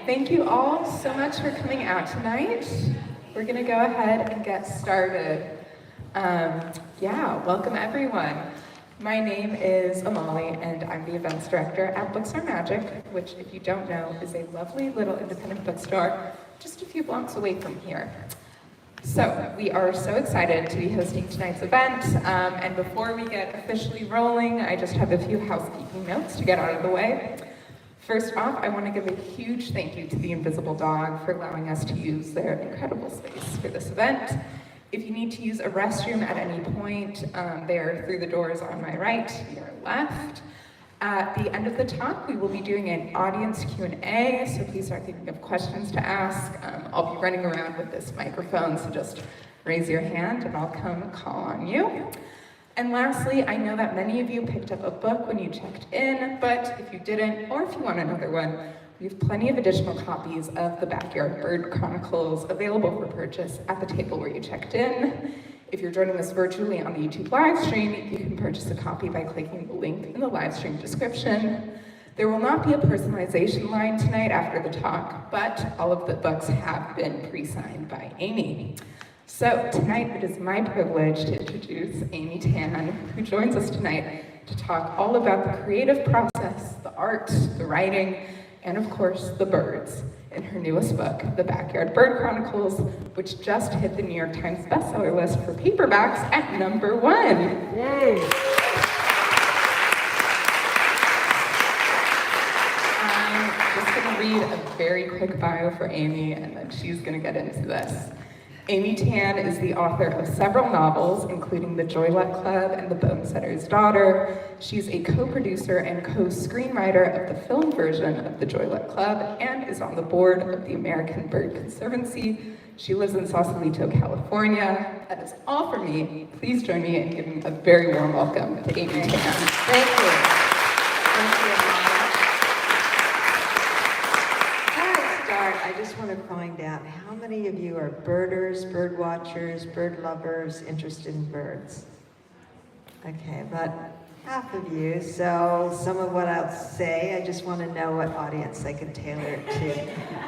Thank you all so much for coming out tonight. We're gonna go ahead and get started. Welcome everyone. My name is Amali and I'm the events director at Bookstore Magic, which if you don't know is a lovely little independent bookstore just a few blocks away from here. So we are so excited to be hosting tonight's event, and before we get officially rolling, I just have a few housekeeping notes to get out of the way. First off, I want to give a huge thank you to the Invisible Dog for allowing us to use their incredible space for this event. If you need to use a restroom at any point, they are through the doors on my right, your left. At the end of the talk, we will be doing an audience Q&A, so please start thinking of questions to ask. I'll be running around with this microphone, so just raise your hand and I'll come call on you. And lastly, I know that many of you picked up a book when you checked in, but if you didn't, or if you want another one, we have plenty of additional copies of the Backyard Bird Chronicles available for purchase at the table where you checked in. If you're joining us virtually on the YouTube live stream, you can purchase a copy by clicking the link in the live stream description. There will not be a personalization line tonight after the talk, but all of the books have been pre-signed by Amy. So tonight it is my privilege to introduce Amy Tan, who joins us tonight to talk all about the creative process, the art, the writing, and of course, the birds in her newest book, The Backyard Bird Chronicles, which just hit the New York Times bestseller list for paperbacks at #1. Yay! I'm just gonna read a very quick bio for Amy, and then she's gonna get into this. Amy Tan is the author of several novels, including The Joylet Club and The Bonesetter's Daughter. She's a co-producer and co-screenwriter of the film version of The Joylet Club and is on the board of the American Bird Conservancy. She lives in Sausalito, California. That is all for me. Please join me in giving a very warm welcome to Amy Tan. Thank you. Thank you. I just want to find out how many of you are birders, bird watchers, bird lovers, interested in birds? Okay, about half of you. So some of what I'll say, I just want to know what audience I can tailor it to.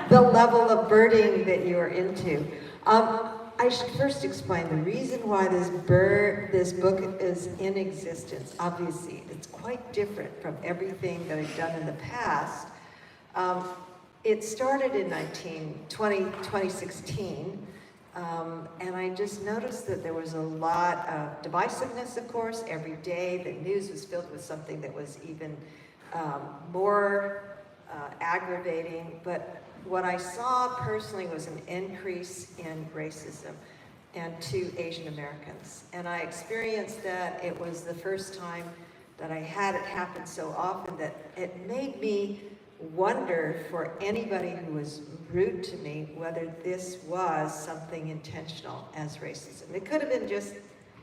The level of birding that you are into. I should first explain the reason why this book is in existence. Obviously, it's quite different from everything that I've done in the past. It started in 2016, and I just noticed that there was a lot of divisiveness, of course, every day. The news was filled with something that was even more aggravating, but what I saw personally was an increase in racism and to Asian Americans. And I experienced that. It was the first time that I had it happen so often that it made me wonder for anybody who was rude to me whether this was something intentional as racism. It could have been just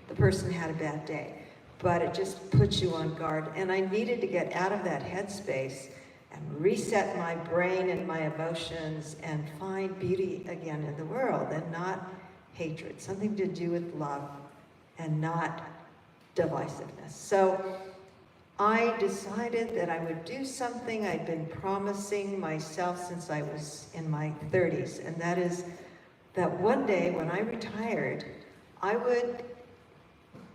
the person had a bad day, but it just puts you on guard. And I needed to get out of that headspace and reset my brain and my emotions and find beauty again in the world and not hatred, something to do with love and not divisiveness. So I decided that I would do something I'd been promising myself since I was in my 30s, and that is that one day when I retired, I would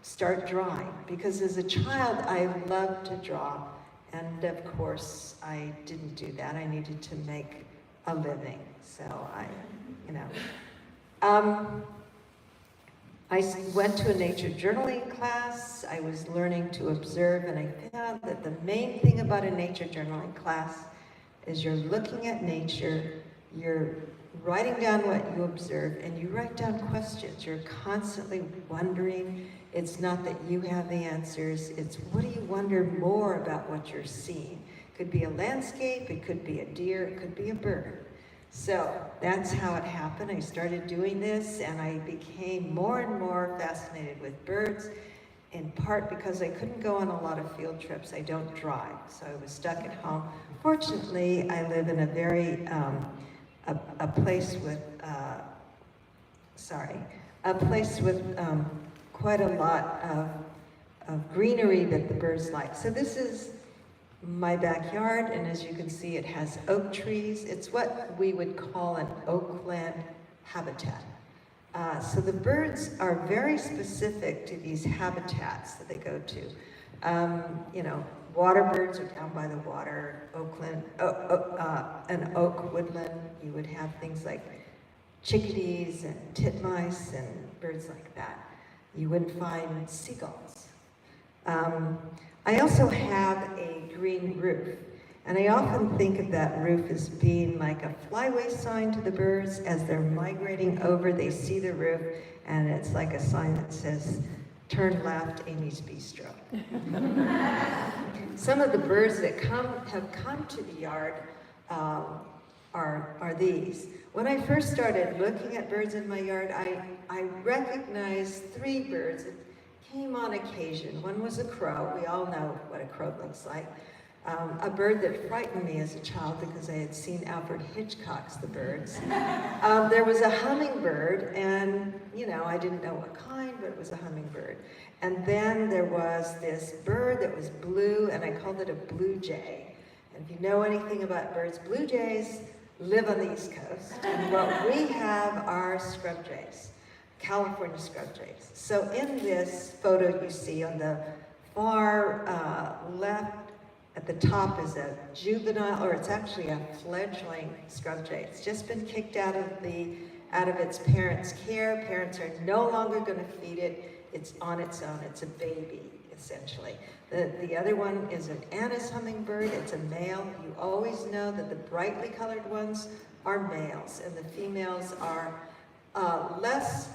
start drawing, because as a child, I loved to draw, and of course, I didn't do that. I needed to make a living, so I went to a nature journaling class. I was learning to observe, and I found that the main thing about a nature journaling class is you're looking at nature, you're writing down what you observe, and you write down questions. You're constantly wondering. It's not that you have the answers, it's what do you wonder more about what you're seeing? It could be a landscape, it could be a deer, it could be a bird. So that's how it happened. I started doing this and I became more and more fascinated with birds, in part because I couldn't go on a lot of field trips. I don't drive, so I was stuck at home. Fortunately, I live in a very, a place with quite a lot of greenery that the birds like. So this is my backyard, and as you can see, it has oak trees. It's what we would call an oakland habitat. So the birds are very specific to these habitats that they go to. You know, water birds are down by the water, an oak woodland. You would have things like chickadees and titmice and birds like that. You wouldn't find seagulls. I also have a green roof, and I often think of that roof as being like a flyway sign to the birds. As they're migrating over, they see the roof, and it's like a sign that says, "Turn left, Amy's Bistro." Some of the birds that have come to the yard are these. When I first started looking at birds in my yard, I recognized 3 birds that came on occasion. One was a crow. We all know what a crow looks like. A bird that frightened me as a child because I had seen Alfred Hitchcock's The Birds. There was a hummingbird, and you know, I didn't know what kind, but it was a hummingbird. And then there was this bird that was blue, and I called it a blue jay. And if you know anything about birds, blue jays live on the East Coast, and what we have are scrub jays, California scrub jays. So in this photo you see on the far left, at the top is a juvenile, or it's actually a fledgling scrub jay. It's just been kicked out of its parents' care. Parents are no longer going to feed it. It's on its own. It's a baby, essentially. The other one is an Annis hummingbird. It's a male. You always know that the brightly colored ones are males, and the females are less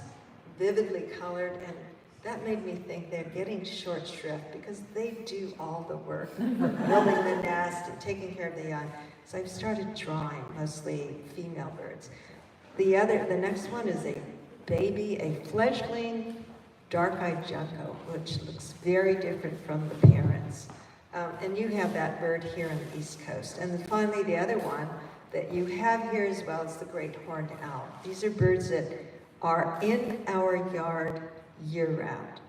vividly colored, and that made me think they're getting short shrift because they do all the work, building the nest and taking care of the young. So I've started drawing mostly female birds. The next one is a baby, a fledgling dark-eyed junco, which looks very different from the parents. And you have that bird here on the East Coast. And then finally, the other one that you have here as well is the great horned owl. These are birds that are in our yard year-round.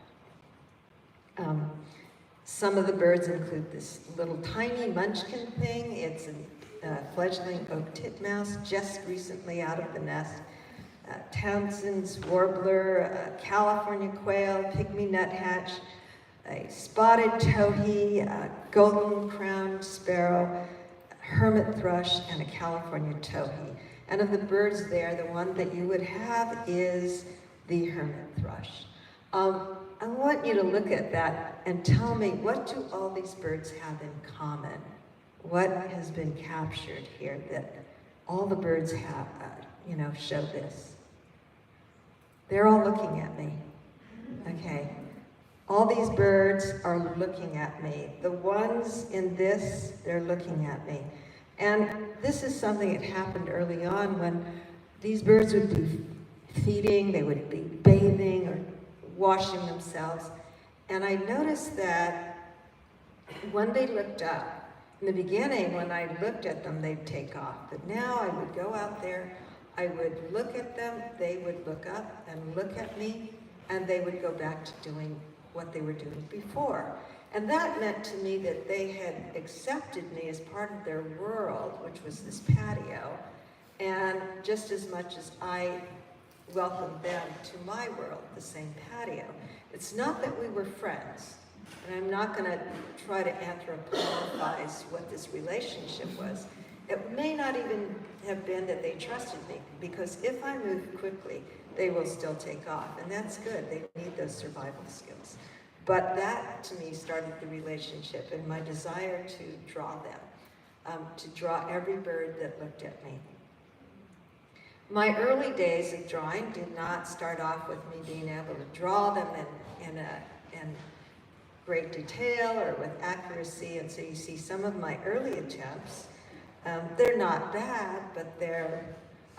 Some of the birds include this little tiny munchkin thing. It's a fledgling oak titmouse, just recently out of the nest. Townsend's warbler, a California quail, pygmy nuthatch, a spotted towhee, a golden-crowned sparrow, hermit thrush, and a California towhee. And of the birds there, the one that you would have is the hermit thrush. I want you to look at that and tell me, what do all these birds have in common? What has been captured here that all the birds have, show this? They're all looking at me. Okay. All these birds are looking at me. The ones in this, they're looking at me. And this is something that happened early on when these birds would be feeding, they would be bathing or washing themselves. And I noticed that when they looked up, in the beginning, when I looked at them, they'd take off. But now I would go out there, I would look at them, they would look up and look at me, and they would go back to doing what they were doing before. And that meant to me that they had accepted me as part of their world, which was this patio, and just as much as I welcomed them to my world, the same patio. It's not that we were friends, and I'm not going to try to anthropomorphize what this relationship was. It may not even have been that they trusted me, because if I move quickly, they will still take off, and that's good. They need those survival skills. But that, to me, started the relationship and my desire to draw them, to draw every bird that looked at me. My early days of drawing did not start off with me being able to draw them in great detail or with accuracy, and so you see some of my early attempts. They're not bad, but they're,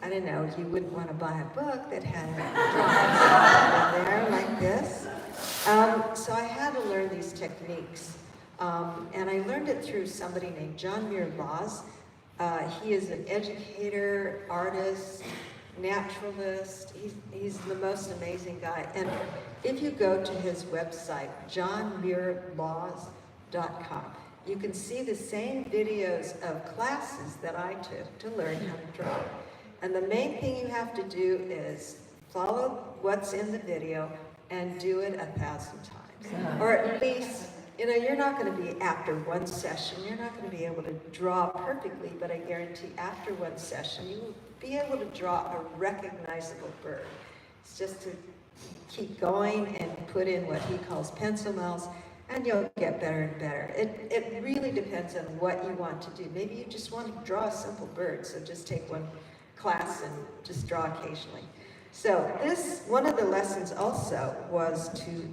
I don't know, you wouldn't want to buy a book that had drawings in there like this. So I had to learn these techniques, and I learned it through somebody named John Muir Laws. He is an educator, artist, naturalist. He's the most amazing guy. And if you go to his website, johnmuirlaws.com, you can see the same videos of classes that I took to learn how to draw. And the main thing you have to do is follow what's in the video and do it 1,000 times. Or at least, you know, you're not going to be, after one session, you're not going to be able to draw perfectly, but I guarantee after one session, you will be able to draw a recognizable bird. It's just to keep going and put in what he calls pencil miles, and you'll get better and better. It really depends on what you want to do. Maybe you just want to draw a simple bird, so just take one class and just draw occasionally. So one of the lessons also was to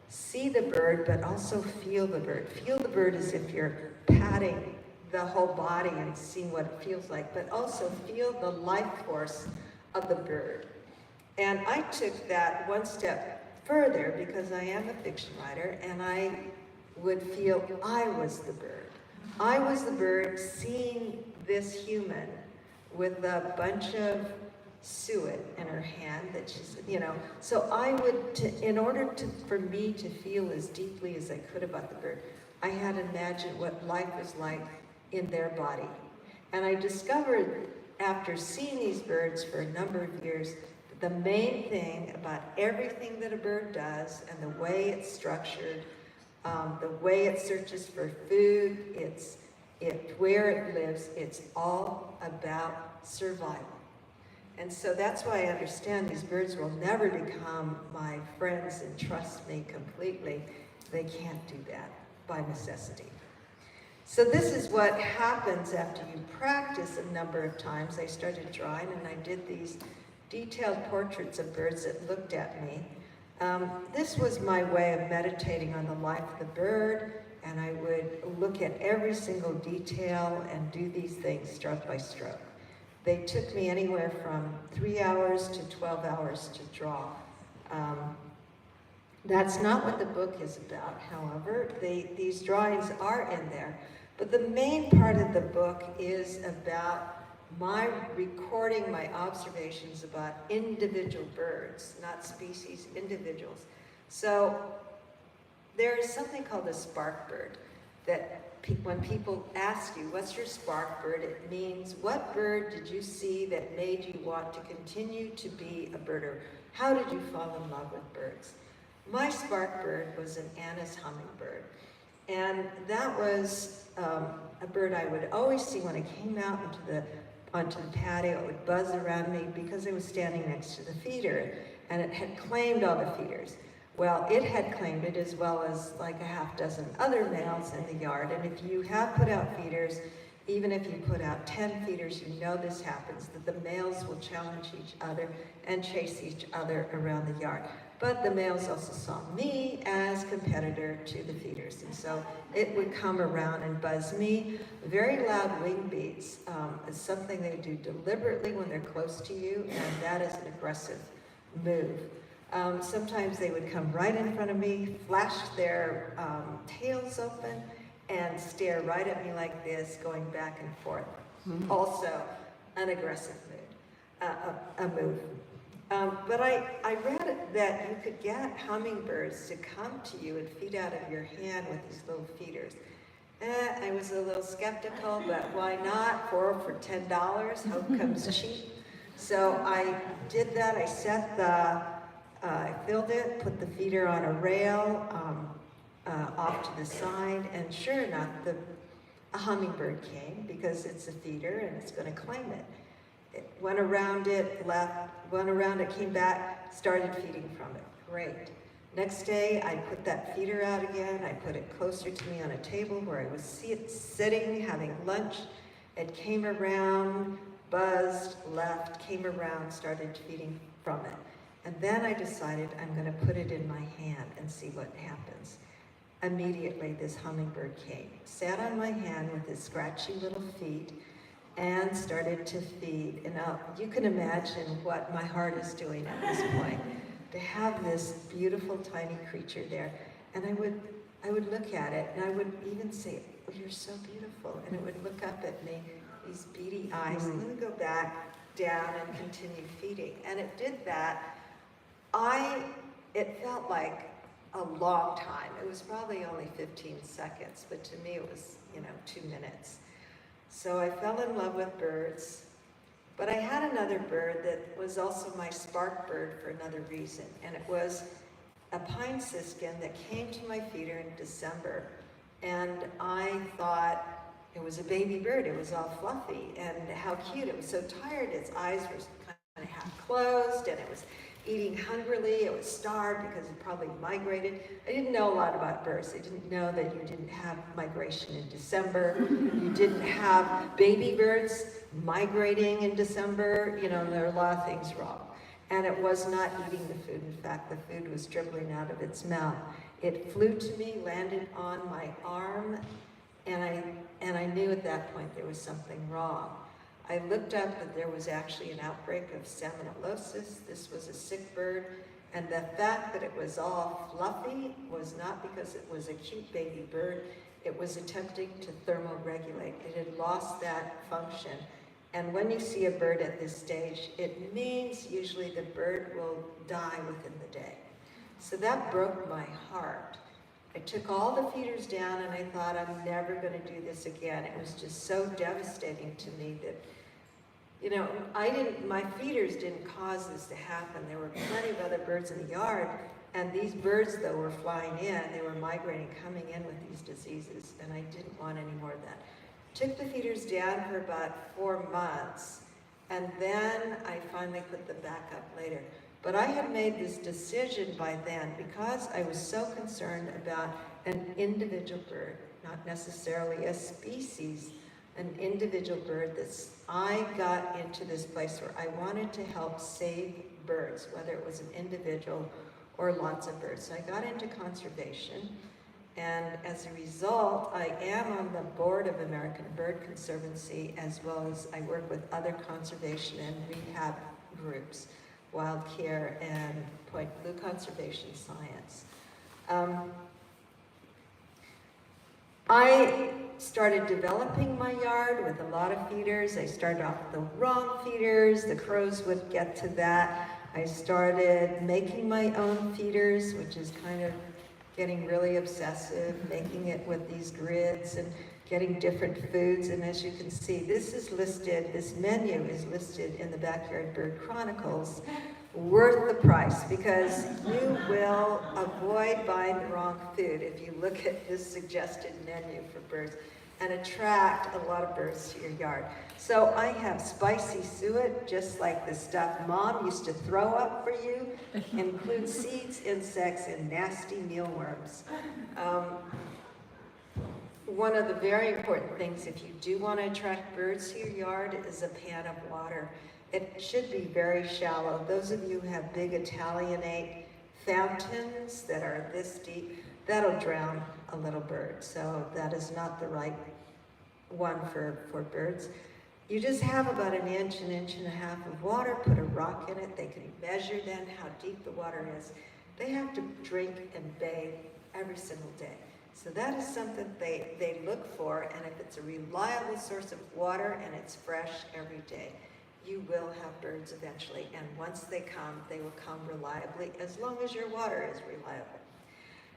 see the bird, but also feel the bird. Feel the bird as if you're patting the whole body and seeing what it feels like, but also feel the life force of the bird. And I took that one step further because I am a fiction writer, and I would feel I was the bird. I was the bird seeing this human with a bunch of suet in her hand that she's, you know. So I would, in order for me to feel as deeply as I could about the bird, I had to imagine what life was like in their body. And I discovered, after seeing these birds for a number of years, the main thing about everything that a bird does and the way it's structured, the way it searches for food, where it lives, it's all about survival. And so that's why I understand these birds will never become my friends and trust me completely. They can't do that by necessity. So this is what happens after you practice a number of times. I started drawing and I did these detailed portraits of birds that looked at me. This was my way of meditating on the life of the bird, and I would look at every single detail and do these things stroke by stroke. They took me anywhere from 3 hours to 12 hours to draw. That's not what the book is about, however. These drawings are in there. But the main part of the book is about my recording my observations about individual birds, not species, individuals. So there is something called a spark bird that when people ask you, what's your spark bird? It means, what bird did you see that made you want to continue to be a birder? How did you fall in love with birds? My spark bird was an Anna's hummingbird. And that was a bird I would always see when I came out onto the patio. It would buzz around me because I was standing next to the feeder, and it had claimed all the feeders. Well, it had claimed it as well as like a half dozen other males in the yard. And if you have put out feeders, even if you put out 10 feeders, you know this happens, that the males will challenge each other and chase each other around the yard. But the males also saw me as competitor to the feeders. And so it would come around and buzz me. Very loud wing beats is something they do deliberately when they're close to you, and that is an aggressive move. Sometimes they would come right in front of me, flash their tails open, and stare right at me like this, going back and forth. Mm-hmm. Also, an aggressive move. But I read that you could get hummingbirds to come to you and feed out of your hand with these little feeders. I was a little skeptical, but why not? 4 for $10, hope comes cheap. So I did that. I set I filled it, put the feeder on a rail off to the side, and sure enough, a hummingbird came because it's a feeder and it's going to claim it. It went around it, left, went around it, came back, started feeding from it. Great. Next day, I put that feeder out again. I put it closer to me on a table where I was sitting, having lunch. It came around, buzzed, left, came around, started feeding from it. And then I decided I'm going to put it in my hand and see what happens. Immediately, this hummingbird came, sat on my hand with his scratchy little feet, and started to feed. And now you can imagine what my heart is doing at this point, to have this beautiful tiny creature there. And I would look at it, and I would even say, "Oh, you're so beautiful." And it would look up at me, these beady eyes, and then go back down and continue feeding. And it did that. It felt like a long time. It was probably only 15 seconds, but to me it was, 2 minutes. So I fell in love with birds, but I had another bird that was also my spark bird for another reason, and it was a pine siskin that came to my feeder in December, and I thought it was a baby bird. It was all fluffy, and how cute. It was so tired, its eyes were kind of half closed, and it was eating hungrily. It was starved because it probably migrated. I didn't know a lot about birds. I didn't know that you didn't have migration in December. You didn't have baby birds migrating in December. There are a lot of things wrong. And it was not eating the food. In fact, the food was dribbling out of its mouth. It flew to me, landed on my arm, and I knew at that point there was something wrong. I looked up that there was actually an outbreak of salmonellosis. This was a sick bird, and the fact that it was all fluffy was not because it was a cute baby bird. It was attempting to thermoregulate. It had lost that function. And when you see a bird at this stage, it means usually the bird will die within the day. So that broke my heart. I took all the feeders down and I thought, I'm never going to do this again. It was just so devastating to me that, my feeders didn't cause this to happen. There were plenty of other birds in the yard, and these birds, though, were flying in. They were migrating, coming in with these diseases, and I didn't want any more of that. Took the feeders down for about 4 months, and then I finally put them back up later. But I had made this decision by then because I was so concerned about an individual bird, not necessarily a species, an individual bird. I got into this place where I wanted to help save birds, whether it was an individual or lots of birds. So I got into conservation, and as a result, I am on the board of American Bird Conservancy, as well as I work with other conservation and rehab groups, Wild Care and Point Blue Conservation Science. I started developing my yard with a lot of feeders. I started off with the wrong feeders. The crows would get to that. I started making my own feeders, which is kind of getting really obsessive, making it with these grids and getting different foods. And as you can see, this menu is listed in the Backyard Bird Chronicles, worth the price, because you will avoid buying the wrong food if you look at this suggested menu for birds, and attract a lot of birds to your yard. So I have spicy suet, just like the stuff Mom used to throw up for you, includes seeds, insects, and nasty mealworms. One of the very important things if you do want to attract birds to your yard is a pan of water. It should be very shallow. Those of you who have big Italianate fountains that are this deep, that'll drown a little bird. So that is not the right one for birds. You just have about an inch and a half of water, put a rock in it. They can measure then how deep the water is. They have to drink and bathe every single day. So that is something they look for, and if it's a reliable source of water and it's fresh every day, you will have birds eventually, and once they come, they will come reliably as long as your water is reliable.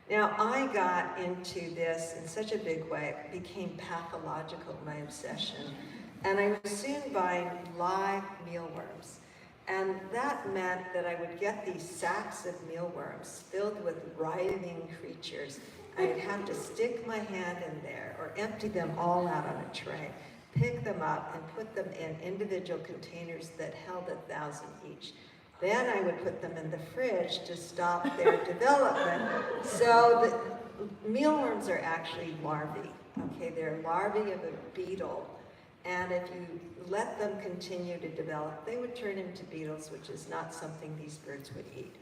Now, I got into this in such a big way, it became pathological, my obsession, and I was soon buying live mealworms. And that meant that I would get these sacks of mealworms filled with writhing creatures. I'd have to stick my hand in there or empty them all out on a tray, pick them up and put them in individual containers that held 1,000 each. Then I would put them in the fridge to stop their development. So the mealworms are actually larvae, okay? They're larvae of a beetle. And if you let them continue to develop, they would turn into beetles, which is not something these birds would eat.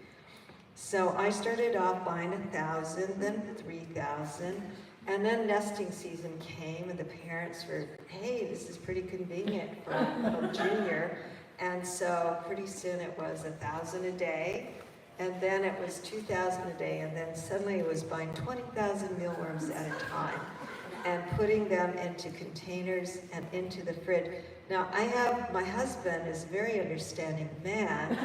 So I started off buying 1,000, then 3,000, and then nesting season came, and the parents were, hey, this is pretty convenient for a junior. And so pretty soon it was 1,000 a day, and then it was 2,000 a day, and then suddenly it was buying 20,000 mealworms at a time and putting them into containers and into the fridge. Now, my husband is a very understanding man.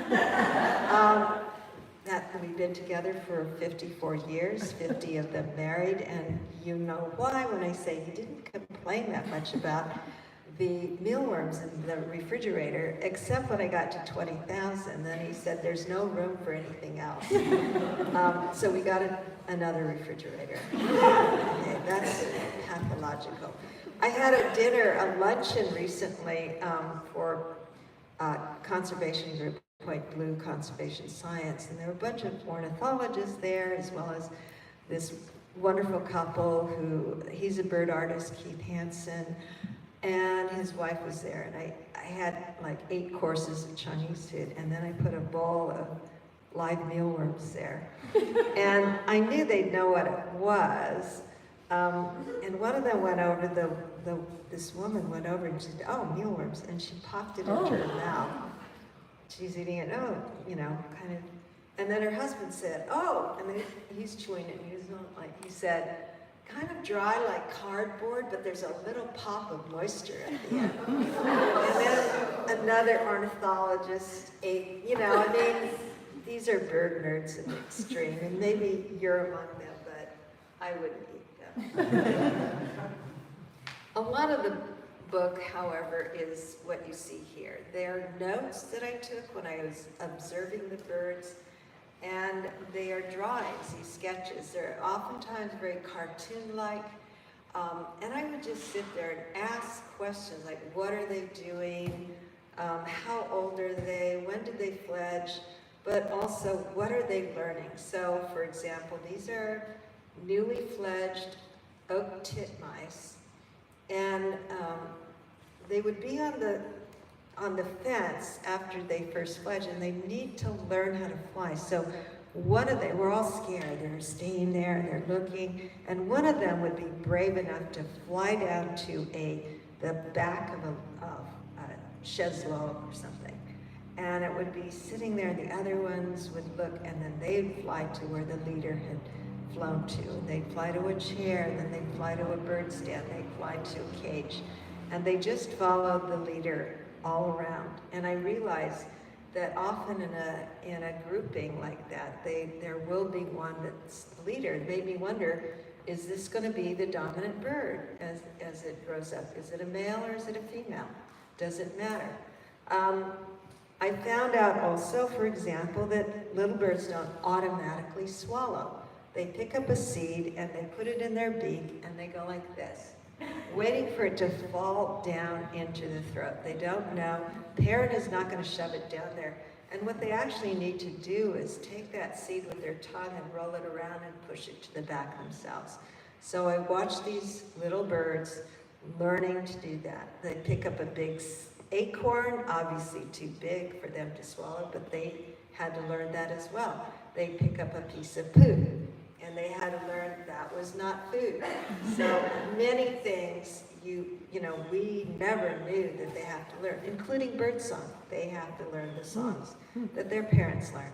that we've been together for 54 years, 50 of them married, and you know why when I say he didn't complain that much about the mealworms in the refrigerator, except when I got to 20,000. Then he said there's no room for anything else. So we got another refrigerator. Okay, that's pathological. I had a luncheon recently for conservation group, Point Blue Conservation Science, and there were a bunch of ornithologists there, as well as this wonderful couple who, he's a bird artist, Keith Hansen, and his wife was there, and I had like 8 courses of Chinese food, and then I put a bowl of live mealworms there. And I knew they'd know what it was, and one of them went over, this woman went over and she said, "Oh, mealworms," and she popped it into her mouth. She's eating it, kind of, and then her husband said, "Oh," and then he's chewing it, and he said, "Kind of dry like cardboard, but there's a little pop of moisture at the end." And then another ornithologist ate, these are bird nerds in the extreme, and maybe you're among them, but I wouldn't eat them. A lot of the book, however, is what you see here. They're notes that I took when I was observing the birds, and they are drawings, these sketches. They're oftentimes very cartoon-like, and I would just sit there and ask questions like, what are they doing? How old are they? When did they fledge? But also, what are they learning? So, for example, these are newly fledged oak titmice, and they would be on the fence after they first fledge, and they need to learn how to fly. So we're all scared. They're staying there, and they're looking, and one of them would be brave enough to fly down to the back of a chaise longue or something. And it would be sitting there, and the other ones would look, and then they'd fly to where the leader had flown to. And they'd fly to a chair, and then they'd fly to a bird stand, they'd fly to a cage. And they just followed the leader all around. And I realized that often in a grouping like that, there will be one that's the leader. It made me wonder, is this going to be the dominant bird as it grows up? Is it a male or is it a female? Does it matter? I found out also, for example, that little birds don't automatically swallow. They pick up a seed and they put it in their beak and they go like this, waiting for it to fall down into the throat. They don't know. Parent is not going to shove it down there. And what they actually need to do is take that seed with their tongue and roll it around and push it to the back themselves. So I watched these little birds learning to do that. They pick up a big acorn, obviously too big for them to swallow, but they had to learn that as well. They pick up a piece of poop, and they had to learn that was not food. So many things we never knew that they have to learn, including bird song. They have to learn the songs that their parents learned.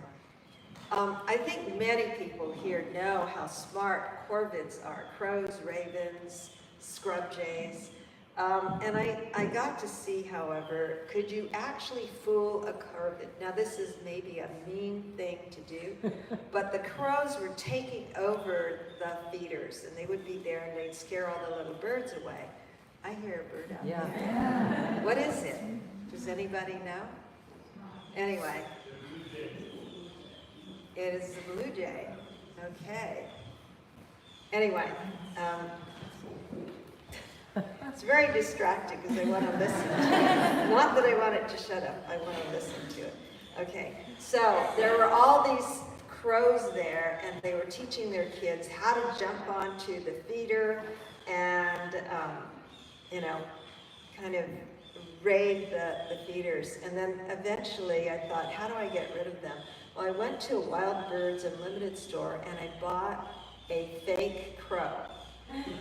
I think many people here know how smart corvids are, crows, ravens, scrub jays. And I got to see, however, could you actually fool a corvid? Now this is maybe a mean thing to do, but the crows were taking over the feeders, and they would be there and they'd scare all the little birds away. I hear a bird out there. What is it? Does anybody know? Anyway, it is the blue jay. Okay. Anyway, it's very distracting because I want to listen to it. Not that I want it to shut up, I want to listen to it. Okay, so there were all these crows there, and they were teaching their kids how to jump onto the feeder and, kind of raid the feeders. And then eventually I thought, how do I get rid of them? Well, I went to a Wild Birds Unlimited store, and I bought a fake crow.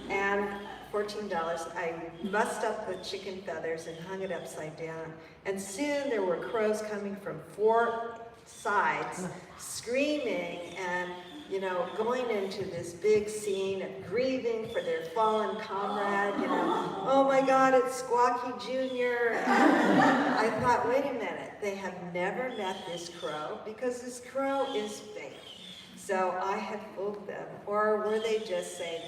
And $14, I mussed up the chicken feathers and hung it upside down. And soon there were crows coming from 4 sides, screaming, and going into this big scene of grieving for their fallen comrade, oh my God, it's Squawky Jr. And I thought, wait a minute, they have never met this crow because this crow is fake. So I had fooled them. Or were they just saying,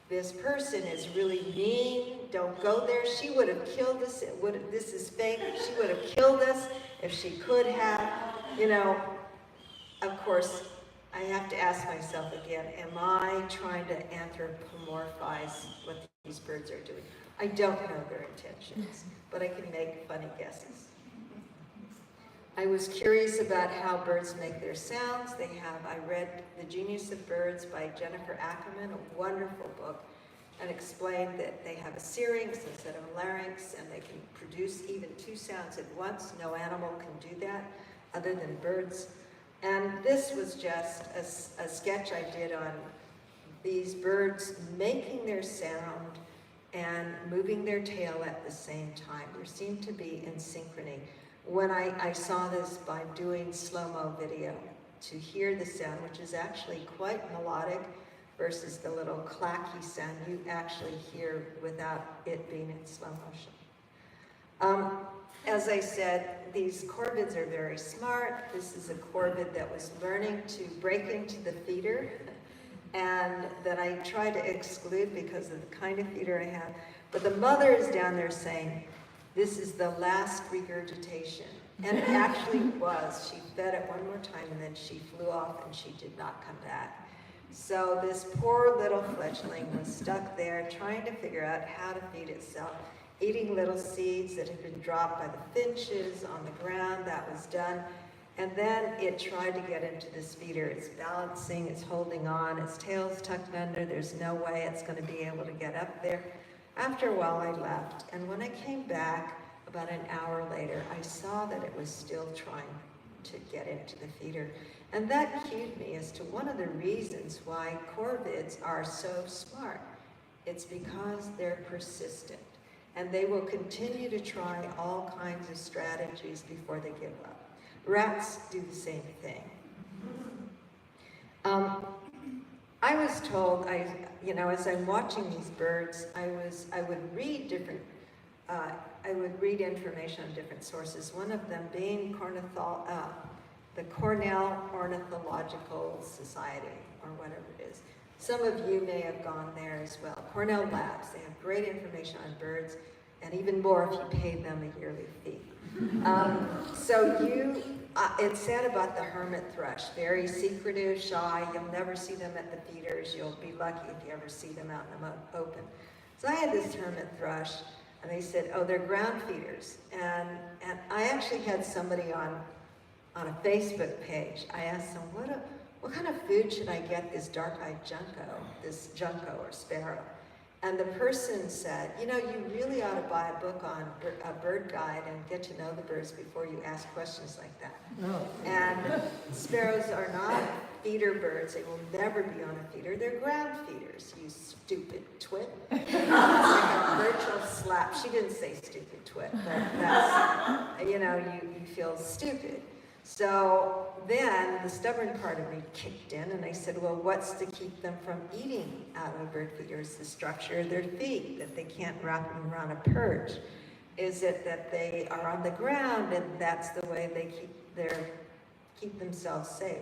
this person is really mean, don't go there, she would have killed us, this is fake, she would have killed us if she could have, Of course, I have to ask myself again, am I trying to anthropomorphize what these birds are doing? I don't know their intentions, but I can make funny guesses. I was curious about how birds make their sounds. I read The Genius of Birds by Jennifer Ackerman, a wonderful book, and explained that they have a syrinx instead of a larynx, and they can produce even two sounds at once. No animal can do that other than birds. And this was just a sketch I did on these birds making their sound and moving their tail at the same time. There seemed to be in synchrony. When I saw this by doing slow-mo video, to hear the sound, which is actually quite melodic versus the little clacky sound you actually hear without it being in slow motion. As I said, these corvids are very smart. This is a corvid that was learning to break into the feeder and that I try to exclude because of the kind of feeder I have. But the mother is down there saying, this is the last regurgitation. And it actually was. She fed it one more time and then she flew off and she did not come back. So this poor little fledgling was stuck there trying to figure out how to feed itself, eating little seeds that had been dropped by the finches on the ground. That was done. And then it tried to get into this feeder. It's balancing, it's holding on, its tail's tucked under. There's no way it's going to be able to get up there. After a while, I left. And when I came back, about an hour later, I saw that it was still trying to get into the feeder. And that cued me as to one of the reasons why corvids are so smart. It's because they're persistent. And they will continue to try all kinds of strategies before they give up. Rats do the same thing. I was told, as I'm watching these birds, I would read different, I would read information on different sources. One of them being the Cornell Ornithological Society, or whatever it is. Some of you may have gone there as well. Cornell Labs, they have great information on birds, and even more if you pay them a yearly fee. It's said about the hermit thrush, very secretive, shy, you'll never see them at the feeders, you'll be lucky if you ever see them out in the open. So I had this hermit thrush, and they said, oh, they're ground feeders. And I actually had somebody on a Facebook page, I asked them, what kind of food should I get this dark-eyed junco or sparrow? And the person said, you really ought to buy a book on a bird guide and get to know the birds before you ask questions like that. No. And sparrows are not feeder birds. They will never be on a feeder. They're ground feeders, you stupid twit. It's like a virtual slap. She didn't say stupid twit, but that's, you feel stupid. So then the stubborn part of me kicked in and I said, well, what's to keep them from eating out of a bird feeder? Is the structure of their feet, that they can't wrap them around a perch? Is it that they are on the ground and that's the way they keep themselves safe?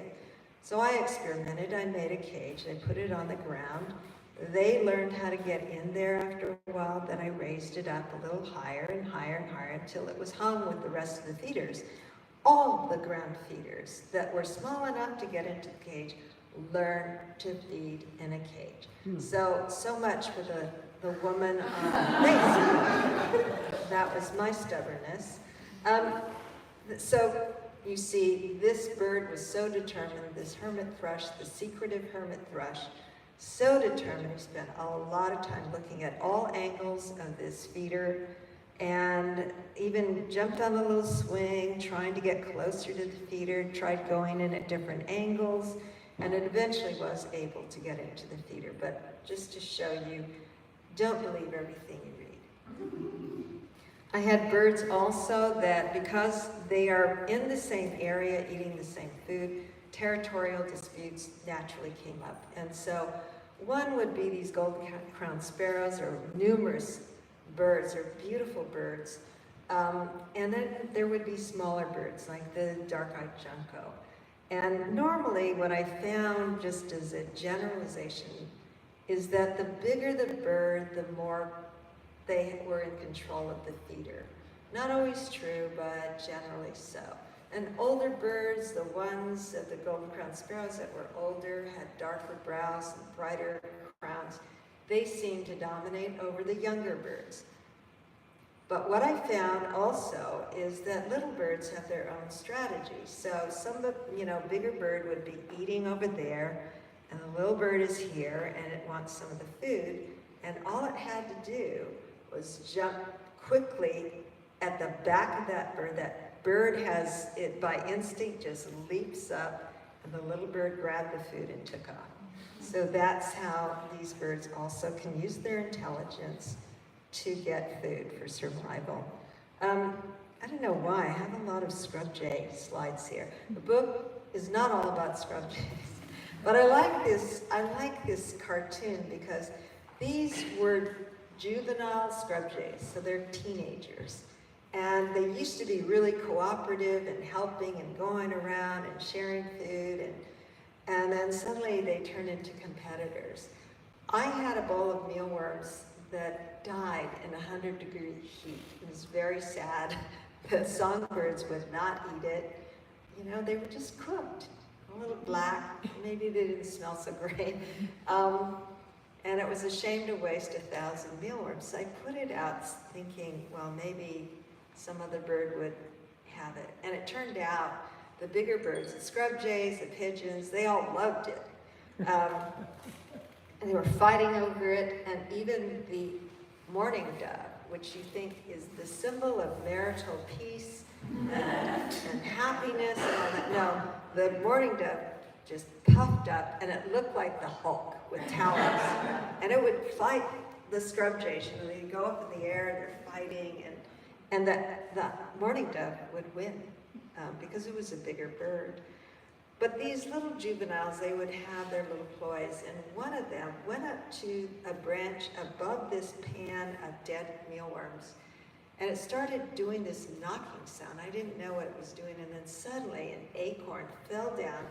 So I experimented, I made a cage, I put it on the ground. They learned how to get in there after a while, then I raised it up a little higher and higher and higher until it was hung with the rest of the feeders. All the ground feeders that were small enough to get into the cage learned to feed in a cage. So much for the woman on Facebook. That was my stubbornness. So you see, this bird was so determined, this hermit thrush, the secretive hermit thrush, so determined, he spent a lot of time looking at all angles of this feeder, and even jumped on a little swing, trying to get closer to the feeder, tried going in at different angles, and it eventually was able to get into the feeder. But just to show you, don't believe everything you read. I had birds also that, because they are in the same area, eating the same food, territorial disputes naturally came up. And so one would be these golden-crowned sparrows, or numerous birds, or beautiful birds. And then there would be smaller birds, like the dark-eyed junco. And normally what I found, just as a generalization, is that the bigger the bird, the more they were in control of the feeder. Not always true, but generally so. And older birds, the ones, the golden-crowned sparrows that were older, had darker brows and brighter crowns, they seemed to dominate over the younger birds. But what I found also is that little birds have their own strategy. So some of the, bigger bird would be eating over there, and the little bird is here, and it wants some of the food, and all it had to do was jump quickly at the back of that bird. That bird has, it by instinct just leaps up, and the little bird grabbed the food and took off. So that's how these birds also can use their intelligence to get food for survival. I don't know why, I have a lot of scrub jay slides here. The book is not all about scrub jays, but I like this cartoon because these were juvenile scrub jays, so they're teenagers. And they used to be really cooperative and helping and going around and sharing food, and then suddenly they turned into competitors. I had a bowl of mealworms that died in 100-degree heat. It was very sad. The songbirds would not eat it. They were just cooked, a little black. Maybe they didn't smell so great. And it was a shame to waste 1,000 mealworms. So I put it out thinking, well, maybe some other bird would have it. And it turned out the bigger birds, the scrub jays, the pigeons, they all loved it. And they were fighting over it, and even the mourning dove, which you think is the symbol of marital peace and happiness and all that. No, the mourning dove just puffed up, and it looked like the Hulk with talons. And it would fight the scrub jays. They'd go up in the air, they're fighting, and the mourning dove would win because it was a bigger bird. But these little juveniles, they would have their little ploys, and one of them went up to a branch above this pan of dead mealworms, and it started doing this knocking sound. I didn't know what it was doing, and then suddenly an acorn fell down,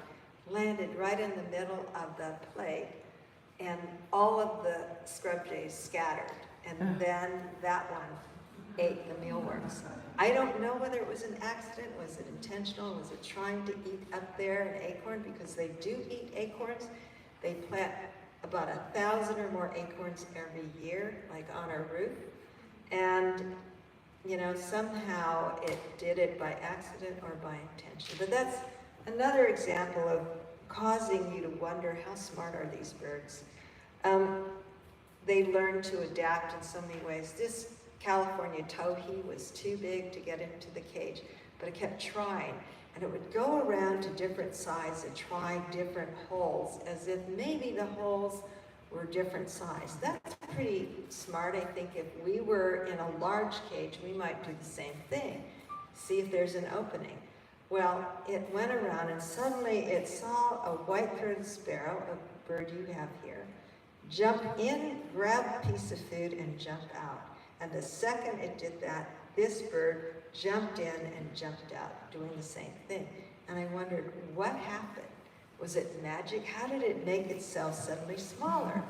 landed right in the middle of the plate, and all of the scrub jays scattered, and then that one ate the mealworms. I don't know whether it was an accident, was it intentional, was it trying to eat up there an acorn, because they do eat acorns. They plant about 1,000 or more acorns every year, like on a roof. And, somehow it did it by accident or by intention. But that's another example of causing you to wonder, how smart are these birds? They learn to adapt in so many ways. This California towhee was too big to get into the cage, but it kept trying, and it would go around to different sides and try different holes, as if maybe the holes were different size. That's pretty smart. I think if we were in a large cage, we might do the same thing, see if there's an opening. Well, it went around, and suddenly it saw a white-throated sparrow, a bird you have here, jump in, grab a piece of food, and jump out. And the second it did that, this bird jumped in and jumped out, doing the same thing. And I wondered, what happened? Was it magic? How did it make itself suddenly smaller?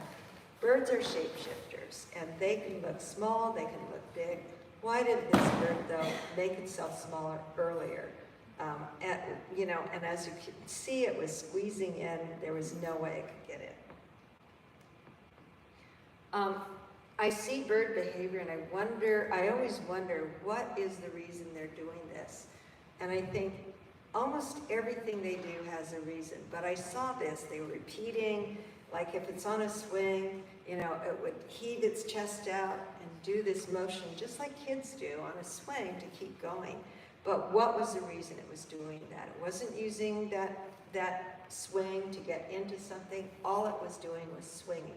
Birds are shapeshifters, and they can look small, they can look big. Why did this bird, though, make itself smaller earlier? And as you can see, it was squeezing in. There was no way it could get in. I see bird behavior, and I always wonder, what is the reason they're doing this? And I think almost everything they do has a reason. But I saw this, they were repeating, like if it's on a swing, it would heave its chest out and do this motion, just like kids do on a swing, to keep going. But what was the reason it was doing that? It wasn't using that swing to get into something. All it was doing was swinging.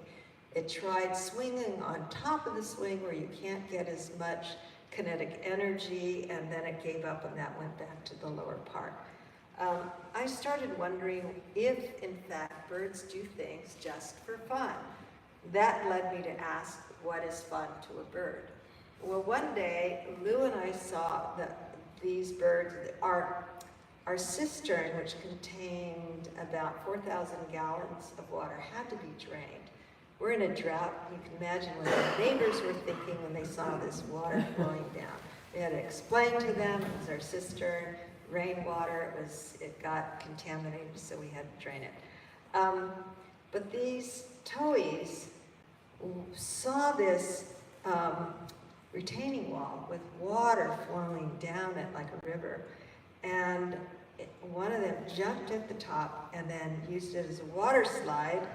It tried swinging on top of the swing where you can't get as much kinetic energy, and then it gave up and that went back to the lower part. I started wondering if, in fact, birds do things just for fun. That led me to ask, what is fun to a bird? Well, one day, Lou and I saw that these birds, our cistern, which contained about 4,000 gallons of water, had to be drained. We're in a drought. You can imagine what the neighbors were thinking when they saw this water flowing down. We had to explain to them it was our cistern, rainwater. It got contaminated, so we had to drain it. But these towhees saw this retaining wall with water flowing down it like a river, and one of them jumped at the top and then used it as a water slide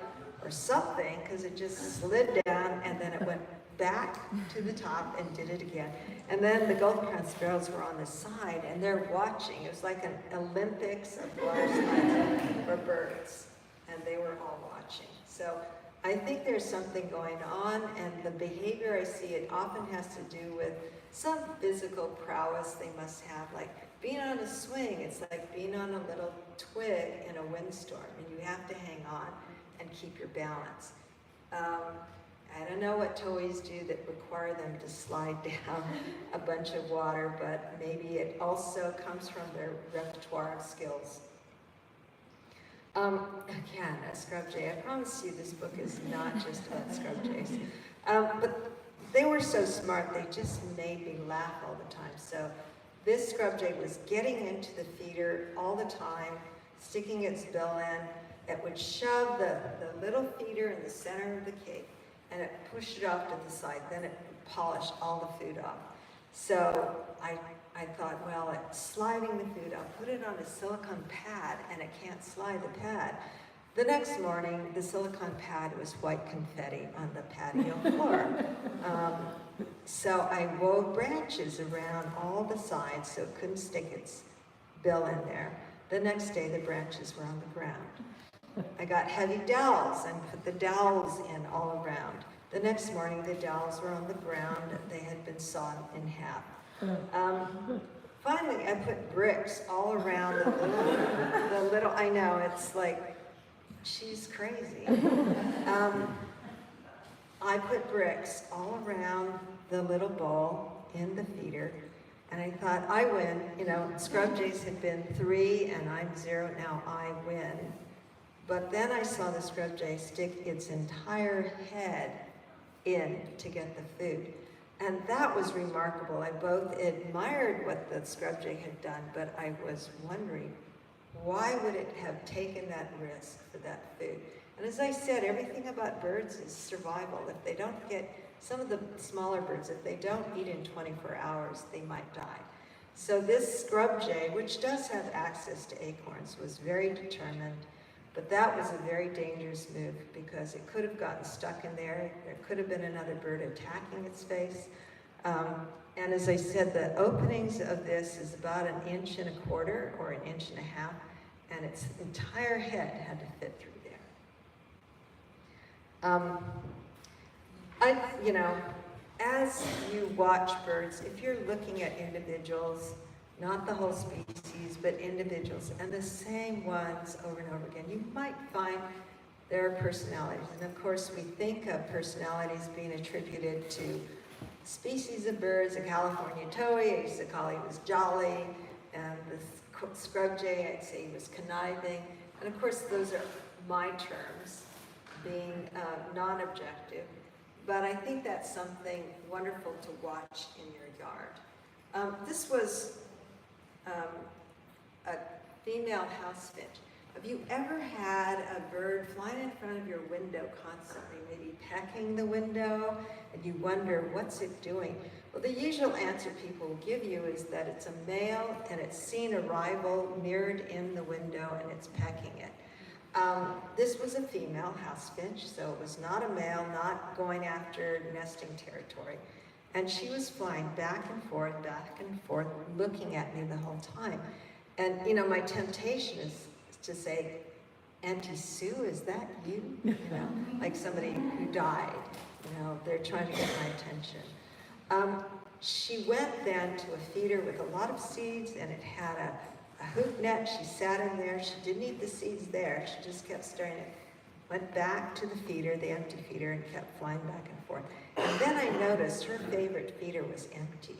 or something, because it just slid down and then it went back to the top and did it again. And then the golden-crowned sparrows were on the side and they're watching. It was like an Olympics of water slides for birds, and they were all watching. So I think there's something going on, and the behavior I see, it often has to do with some physical prowess they must have, like being on a swing. It's like being on a little twig in a windstorm, and you have to hang on and keep your balance. I don't know what towhees do that require them to slide down a bunch of water, but maybe it also comes from their repertoire of skills. Again, a scrub jay. I promise you this book is not just about scrub jays. But they were so smart, they just made me laugh all the time. So this scrub jay was getting into the feeder all the time, sticking its bill in. It would shove the little feeder in the center of the cake, and it pushed it off to the side. Then it would polish all the food off. So I thought, well, it's sliding the food, I'll put it on a silicone pad, and it can't slide the pad. The next morning, the silicone pad was white confetti on the patio floor. So I wove branches around all the sides so it couldn't stick its bill in there. The next day, the branches were on the ground. I got heavy dowels and put the dowels in all around. The next morning, the dowels were on the ground. They had been sawn in half. Finally, I put bricks all around the little, I know, it's like, she's crazy. I put bricks all around the little bowl in the feeder, and I thought, I win. You know, scrub jays had been 3 and I'm 0, now I win. But then I saw the scrub jay stick its entire head in to get the food. And that was remarkable. I both admired what the scrub jay had done, but I was wondering, why would it have taken that risk for that food? And as I said, everything about birds is survival. If they don't get, some of the smaller birds, if they don't eat in 24 hours, they might die. So this scrub jay, which does have access to acorns, was very determined. But that was a very dangerous move because it could have gotten stuck in there. There could have been another bird attacking its face. And as I said, the openings of this is about 1.25 inches or 1.5 inches, and its entire head had to fit through there. You know, as you watch birds, if you're looking at individuals, not the whole species, but individuals, and the same ones over and over again, you might find there are personalities. And of course, we think of personalities being attributed to species of birds. A California towhee, I used to call he was jolly, and the scrub jay, I'd say he was conniving. And of course, those are my terms, being non-objective. But I think that's something wonderful to watch in your yard. This was a female house finch. Have you ever had a bird flying in front of your window constantly, maybe pecking the window, and you wonder, what's it doing? Well, the usual answer people will give you is that it's a male and it's seen a rival mirrored in the window and it's pecking it. This was a female house finch, so it was not a male, not going after nesting territory. And she was flying back and forth, looking at me the whole time. And, you know, my temptation is to say, Auntie Sue, is that you? You know, like somebody who died. You know, they're trying to get my attention. She went then to a feeder with a lot of seeds, and it had a a hoop net. She sat in there. She didn't eat the seeds there. She just kept staring at it. Went back to the feeder, the empty feeder, and kept flying back and forth. And then I noticed her favorite feeder was empty.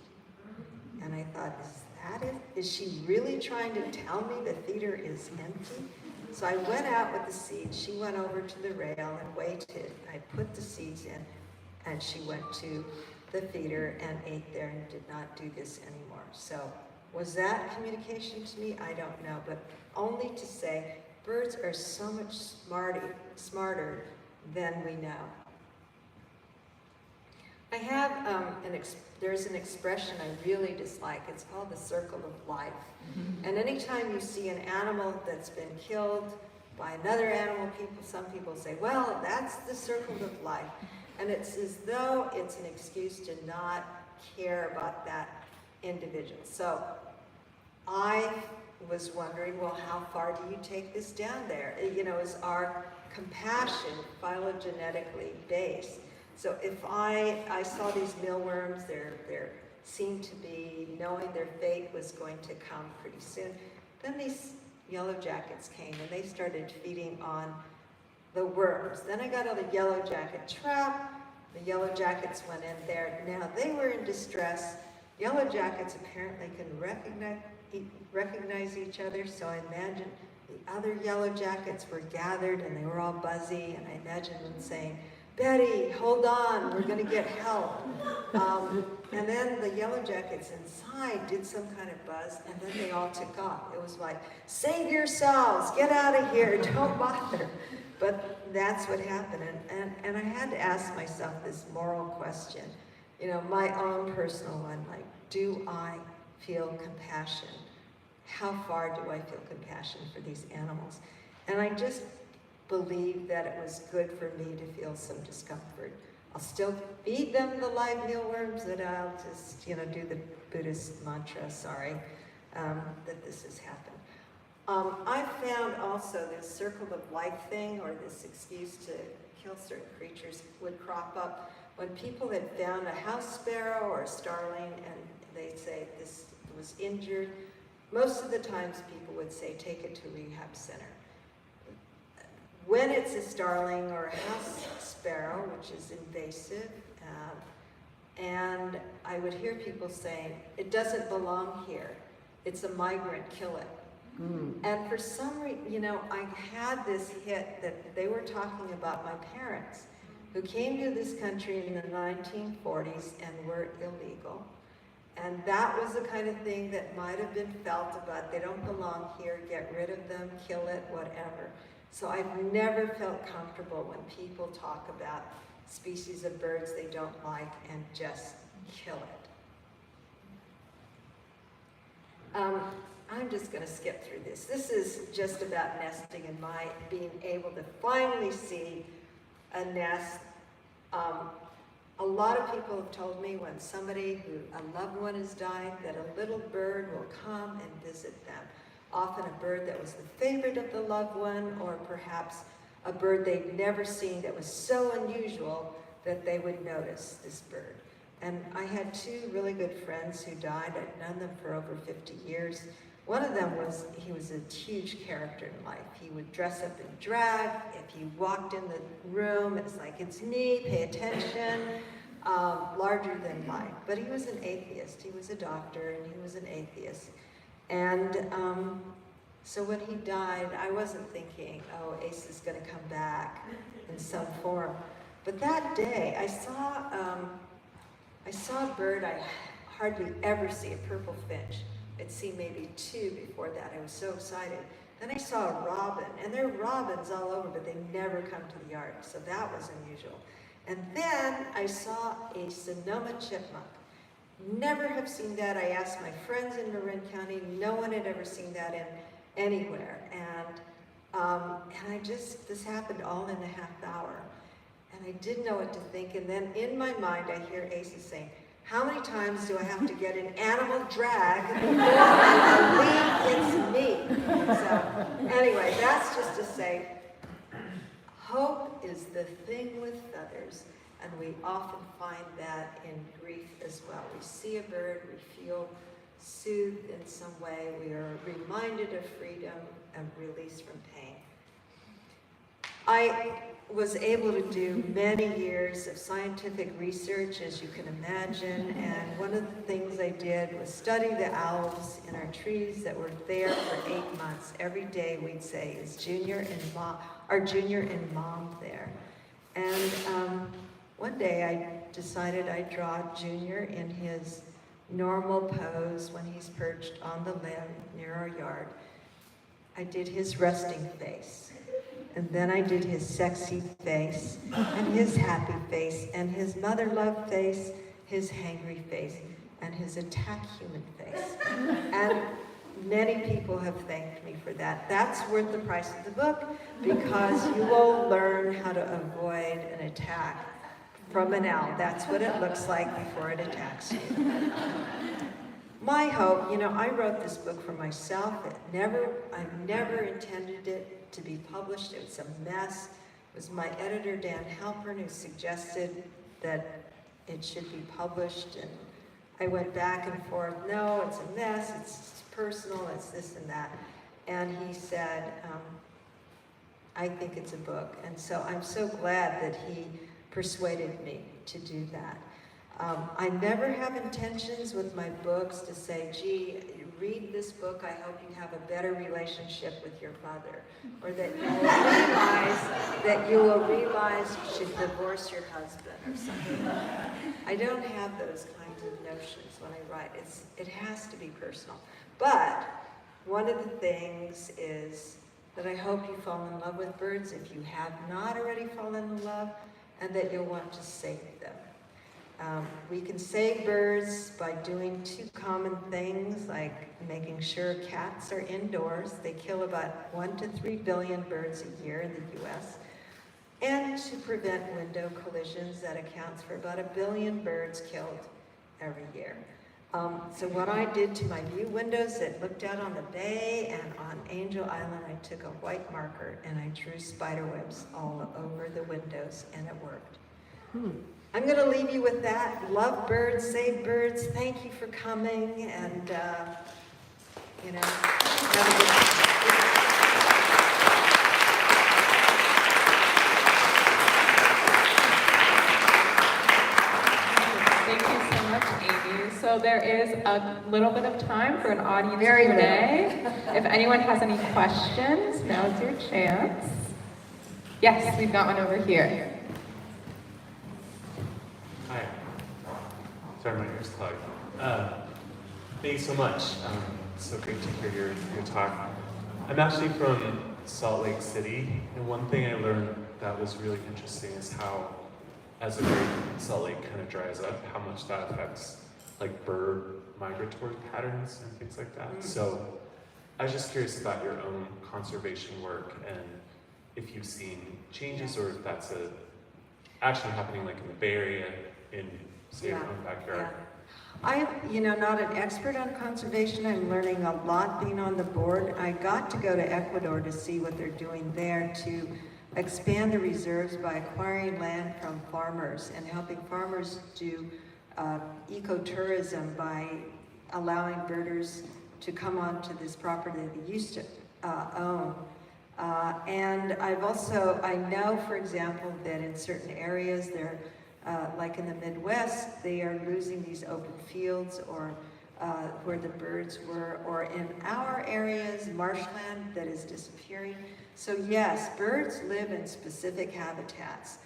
And I thought, is that it? Is she really trying to tell me the feeder is empty? So I went out with the seeds. She went over to the rail and waited. I put the seeds in, and she went to the feeder and ate there and did not do this anymore. So was that communication to me? I don't know, but only to say birds are so much smarter than we know. I have there's an expression I really dislike. It's called the circle of life. And anytime you see an animal that's been killed by another animal, some people say, well, that's the circle of life. And it's as though it's an excuse to not care about that individual. So I was wondering, well, how far do you take this down there? You know, is our compassion phylogenetically based? So if I saw these mealworms, there seemed to be knowing their fate was going to come pretty soon. Then these yellow jackets came and they started feeding on the worms. Then I got a yellow jacket trap. The yellow jackets went in there. Now they were in distress. Yellow jackets apparently can recognize each other, so I imagine the other yellow jackets were gathered and they were all buzzy, and I imagine them saying, Betty, hold on, we're going to get help. And then the yellow jackets inside did some kind of buzz, and then they all took off. It was like, save yourselves, get out of here, don't bother. But that's what happened, and I had to ask myself this moral question, you know, my own personal one, like, do I feel compassion? How far do I feel compassion for these animals? And I just believed that it was good for me to feel some discomfort. I'll still feed them the live mealworms, and I'll just, you know, do the Buddhist mantra, sorry, that this has happened. I found also this circle of life thing, or this excuse to kill certain creatures, would crop up when people had found a house sparrow or a starling and they'd say this was injured. Most of the times people would say, take it to a rehab center. When it's a starling or a house sparrow, which is invasive, and I would hear people saying, it doesn't belong here. It's a migrant, kill it. And for some reason, you know, I had this hit that they were talking about my parents who came to this country in the 1940s and were illegal. And that was the kind of thing that might have been felt about, they don't belong here, get rid of them, kill it, whatever. So I've never felt comfortable when people talk about species of birds they don't like and just kill it. I'm just going to skip through this. This is just about nesting and my being able to finally see a nest. A lot of people have told me when a loved one has died, that a little bird will come and visit them. Often a bird that was the favorite of the loved one, or perhaps a bird they'd never seen that was so unusual that they would notice this bird. And I had two really good friends who died. I'd known them for over 50 years. One of them he was a huge character in life. He would dress up in drag. If you walked in the room, it's like, it's me, pay attention, larger than life. But he was an atheist. He was a doctor, and he was an atheist. And so when he died, I wasn't thinking, oh, Ace is going to come back in some form. But that day, I saw a bird I hardly ever see, a purple finch. I'd seen maybe two before that. I was so excited. Then I saw a robin, and there are robins all over, but they never come to the yard, so that was unusual. And then I saw a Sonoma chipmunk. Never have seen that. I asked my friends in Marin County. No one had ever seen that anywhere. And this happened all in a half hour. And I didn't know what to think. And then in my mind, I hear Asa saying, how many times do I have to get an animal drag before I believe it's me? So anyway, that's just to say, hope is the thing with feathers. And we often find that in grief as well. We see a bird, we feel soothed in some way. We are reminded of freedom and release from pain. I was able to do many years of scientific research, as you can imagine, and one of the things I did was study the owls in our trees that were there for 8 months. Every day we'd say, is Junior and Mom there? And one day I decided I'd draw Junior in his normal pose when he's perched on the limb near our yard. I did his resting face. And then I did his sexy face, and his happy face, and his mother love face, his hangry face, and his attack human face. And many people have thanked me for that. That's worth the price of the book, because you will learn how to avoid an attack from an owl. That's what it looks like before it attacks you. My hope, I wrote this book for myself. I never intended it to be published. It was a mess. It was my editor, Dan Halpern, who suggested that it should be published. And I went back and forth, no, it's a mess, it's personal, it's this and that. And he said, I think it's a book. And so I'm so glad that he persuaded me to do that. I never have intentions with my books to say, gee, read this book, I hope you have a better relationship with your mother, or that you will realize you should divorce your husband or something. I don't have those kinds of notions when I write. It has to be personal. But one of the things is that I hope you fall in love with birds if you have not already fallen in love, and that you'll want to save them. We can save birds by doing 2 common things, like making sure cats are indoors. They kill about 1 to 3 billion birds a year in the US. And to prevent window collisions, that accounts for about 1 billion birds killed every year. So what I did to my view windows that looked out on the bay and on Angel Island, I took a white marker and I drew spider webs all over the windows, and it worked. I'm going to leave you with that. Love birds, save birds. Thank you for coming, and have a good Thank you so much, Amy. So there is a little bit of time for an audience Very Q&A. If anyone has any questions, now's your chance. Yes, we've got one over here. Hi. Sorry, my ear's clogged. Thank you so much. It's so great to hear your talk. I'm actually from Salt Lake City, and one thing I learned that was really interesting is how, as the Great Salt Lake kind of dries up, how much that affects like bird migratory patterns and things like that. So I was just curious about your own conservation work and if you've seen changes or if that's actually happening like in the Bay Area in, say, your own backyard. I'm, not an expert on conservation. I'm learning a lot being on the board. I got to go to Ecuador to see what they're doing there to expand the reserves by acquiring land from farmers and helping farmers do ecotourism by allowing birders to come onto this property that they used to own. And I know, for example, that in certain areas, they're, like in the Midwest, they are losing these open fields or where the birds were, or in our areas, marshland that is disappearing. So yes, birds live in specific habitats.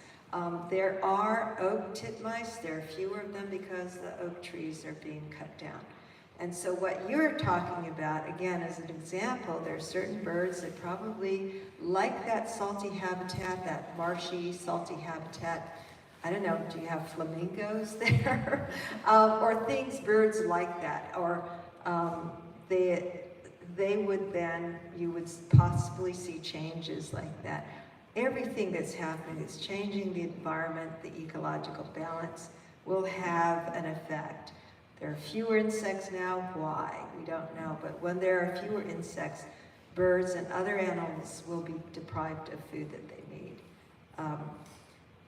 There are oak titmice. There are fewer of them because the oak trees are being cut down. And so what you're talking about, again, as an example, there are certain birds that probably like that salty habitat, that marshy, salty habitat. I don't know, do you have flamingos there? Or birds like that. Or they would then, you would possibly see changes like that. Everything that's happening is changing the environment, the ecological balance will have an effect. There are fewer insects now. Why? We don't know. But when there are fewer insects, birds and other animals will be deprived of food that they need.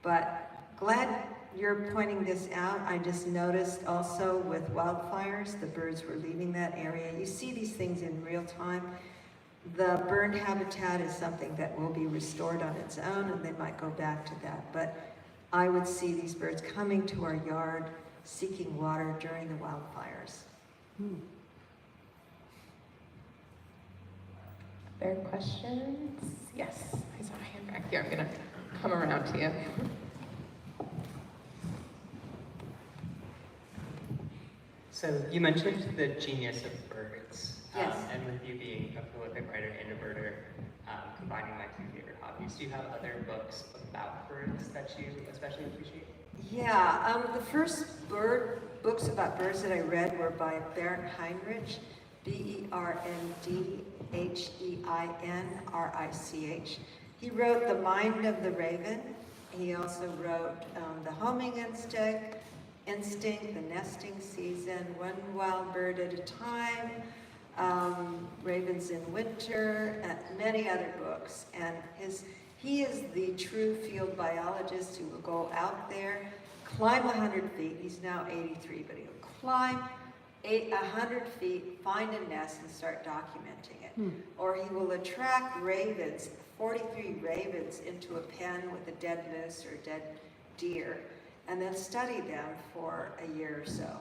But glad you're pointing this out, I just noticed also with wildfires, the birds were leaving that area. You see these things in real time. The burned habitat is something that will be restored on its own, and they might go back to that. But I would see these birds coming to our yard seeking water during the wildfires. There are questions? Yes, I saw a hand back here. I'm gonna come around to you. So you mentioned the genius of birds. Yes. And with you being a prolific writer and a birder, combining my two favorite hobbies, do you have other books about birds that you especially appreciate? Yeah, the first books about birds that I read were by Bernd Heinrich, Bernheinrich. He wrote The Mind of the Raven. He also wrote The Homing Instinct, The Nesting Season, One Wild Bird at a Time, Ravens in Winter, and many other books. And he is the true field biologist who will go out there, climb 100 feet. He's now 83, but he'll climb 100 feet, find a nest, and start documenting it. Or he will attract ravens, 43 ravens, into a pen with a dead moose or a dead deer, and then study them for a year or so.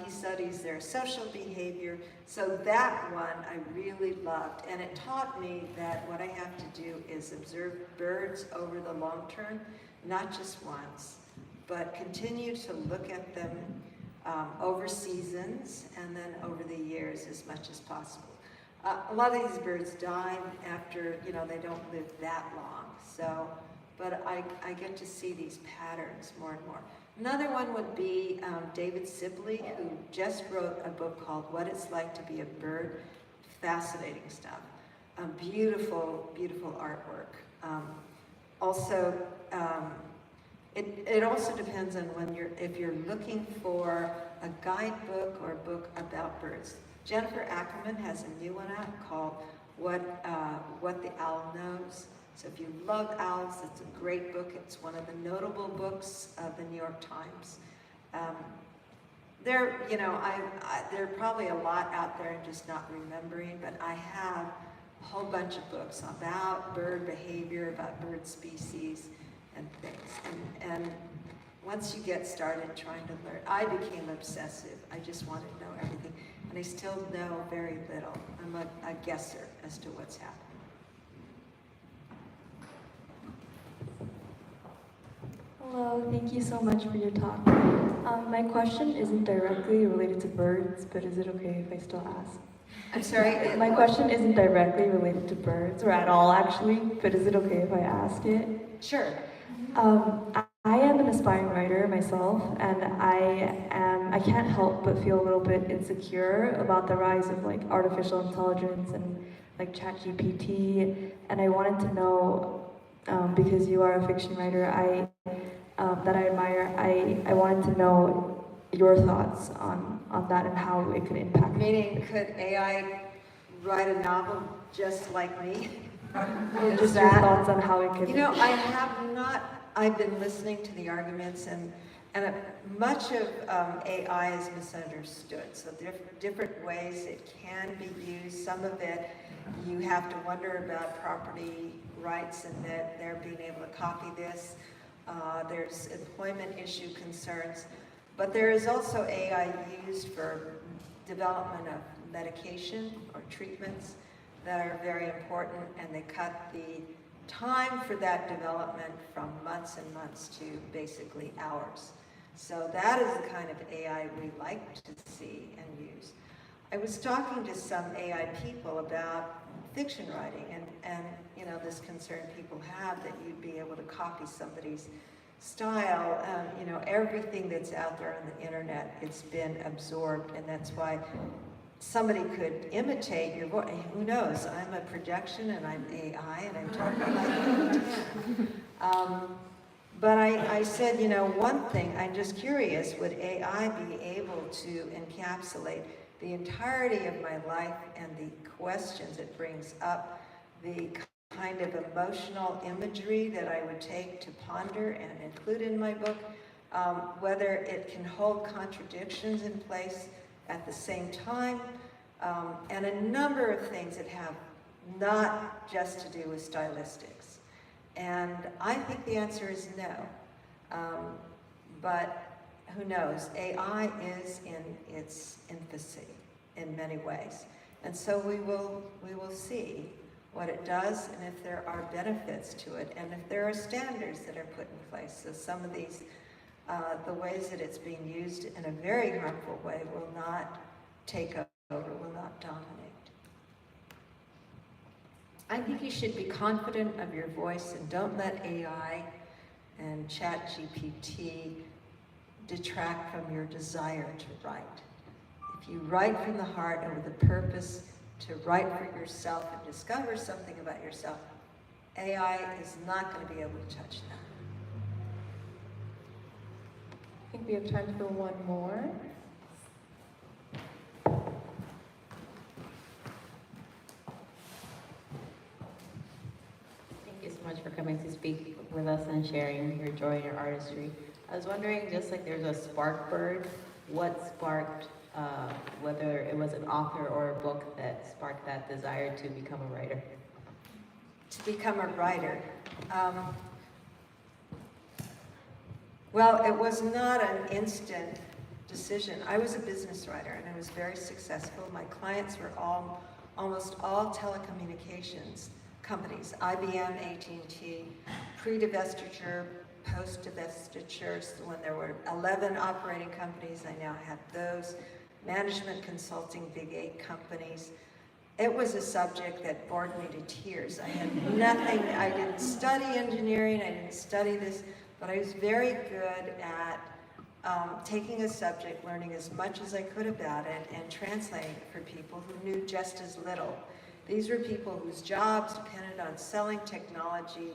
He studies their social behavior. So that one I really loved, and it taught me that what I have to do is observe birds over the long term, not just once, but continue to look at them over seasons and then over the years as much as possible. A lot of these birds die after, they don't live that long. So, but I get to see these patterns more and more. Another one would be David Sibley, who just wrote a book called What It's Like to Be a Bird. Fascinating stuff. Beautiful, beautiful artwork. It also depends on if you're looking for a guidebook or a book about birds. Jennifer Ackerman has a new one out called What the Owl Knows. So if you love owls, it's a great book. It's one of the notable books of the New York Times. There are probably a lot out there I'm just not remembering, but I have a whole bunch of books about bird behavior, about bird species and things. And once you get started trying to learn, I became obsessive. I just wanted to know everything. And I still know very little. I'm a guesser as to what's happening. Hello, thank you so much for your talk. My question isn't directly related to birds, but is it okay if I still ask? I'm sorry? My question isn't directly related to birds, or at all actually, but is it okay if I ask it? Sure. I am an aspiring writer myself, and I can't help but feel a little bit insecure about the rise of artificial intelligence and ChatGPT, and I wanted to know, because you are a fiction writer that I admire, I wanted to know your thoughts on that and how it could impact. Meaning, could AI write a novel just like me? Or just your thoughts on how it could. I have not. I've been listening to the arguments, and much of AI is misunderstood. So different ways it can be used. Some of it, you have to wonder about property rights and that they're being able to copy this. There's employment issue concerns, but there is also AI used for development of medication or treatments that are very important, and they cut the time for that development from months and months to basically hours. So that is the kind of AI we like to see and use. I was talking to some AI people about fiction writing, and this concern people have that you'd be able to copy somebody's style. Everything that's out there on the internet, it's been absorbed, and that's why somebody could imitate your voice. Who knows? I'm a projection, and I'm AI, and I'm talking like that. But I said, one thing, I'm just curious, would AI be able to encapsulate the entirety of my life and the questions it brings up, the kind of emotional imagery that I would take to ponder and include in my book? whether it can hold contradictions in place at the same time, and a number of things that have not just to do with stylistics. And I think the answer is no. But who knows? AI is in its infancy in many ways. And so we will see what it does and if there are benefits to it and if there are standards that are put in place. So some of these, the ways that it's being used in a very harmful way will not take over, will not dominate. I think you should be confident of your voice and don't let AI and ChatGPT detract from your desire to write. If you write from the heart and with a purpose to write for yourself and discover something about yourself, AI is not going to be able to touch that. I think we have time for one more. Thank you so much for coming to speak with us and sharing your joy and your artistry. I was wondering, just like there's a spark bird, what sparked, whether it was an author or a book that sparked that desire to become a writer? To become a writer. Well, it was not an instant decision. I was a business writer and I was very successful. My clients were almost all telecommunications companies, IBM, AT&T, pre-divestiture, post-divestiture. So when there were 11 operating companies, I now have those. Management consulting, big 8 companies. It was a subject that bored me to tears. I had nothing, I didn't study engineering, I didn't study this, but I was very good at taking a subject, learning as much as I could about it, and translating it for people who knew just as little. These were people whose jobs depended on selling technology